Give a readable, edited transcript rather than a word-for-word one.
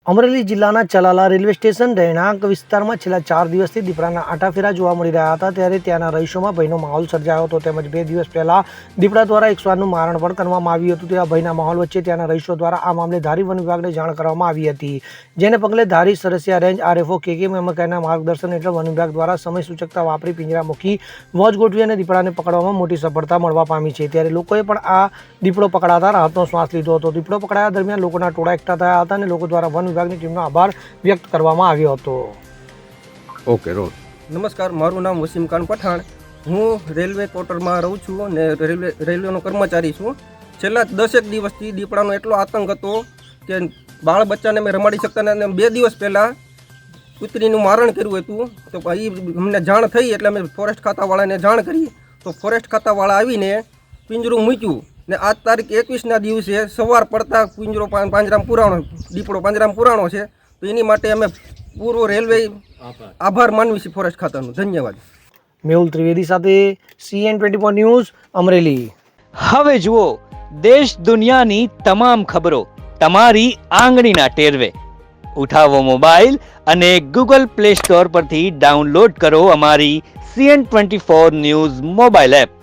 અમરેલી જિલ્લાના Chalala railway station રહેણાંક વિસ્તારમાં છેલ્લા 4 દિવસથી દીપડાના આટાફેરા જોવા મળી રહ્યા હતા, ત્યારે ત્યાંના રહીશોમાં ભયનો માહોલ સર્જાયો હતો. તેમજ 2 દિવસ પહેલા દીપડા દ્વારા એક શ્વાનનું મારણ પણ કરવામાં આવ્યું હતું. તેવા ભયના માહોલ વચ્ચે ત્યાંના રહીશો દ્વારા આ મામલે ધારી વન વિભાગને જાણ કરવામાં આવી હતી, જેને પગલે ધારી સરસિયા રેન્જ RFO KK મેમકાના માર્ગદર્શન હેઠળ વન વિભાગ દ્વારા સમય સૂચકતા વાપરી પિંજરા મૂકી વોચ ગોઠવી અને દીપડાને પકડવામાં મોટી સફળતા મળવા પામી છે. ત્યારે લોકોએ પણ આ દીપડો પકડાતા રાહતનો શ્વાસ લીધો હતો. દીપડો પકડાયા દરમિયાન લોકોના ટોળા એકઠા થયા હતા અને લોકો દ્વારા વન વિભાગની ટીમનો આભાર વ્યક્ત કરવામાં આવ્યો હતો. Okay road. નમસ્કાર, મારું નામ વસીમ ખાન પઠાણ. હું રેલવે ક્વાર્ટરમાં રહું છું અને રેલવેનો કર્મચારી છું. છેલ્લા 10 દિવસથી દીપડાનો એટલો આતંક હતો કે બાળ બચ્ચાને મેં રમાડી શકતા નથી. અને 2 દિવસ પહેલાં કૂતરીનું મારણ કર્યું હતું, તો એ અમને જાણ થઈ એટલે અમે ફોરેસ્ટ ખાતાવાળાને જાણ કરી. તો ફોરેસ્ટ ખાતાવાળા આવીને પિંજરું મૂક્યું ને આજ તારીખ 21ના દિવસે સવાર પડતા પિંજરો પાંજરામાં પુરાણો, દીપડો પાંજરામાં પુરાણો છે. તો એની માટે અમે પૂરો રેલવે આભાર માનવી છે ફોરેસ્ટ ખાતાનો. ધન્યવાદ. મેહુલ ત્રિવેદી સાથે CN24 ન્યૂઝ અમરેલી. હવે જુઓ દેશ દુનિયાની તમામ ખબરો તમારી આંગળીના ટેરવે. ઉઠાવો મોબાઈલ અને Google Play Store પરથી ડાઉનલોડ કરો અમારી CN24 ન્યૂઝ મોબાઈલ એપ.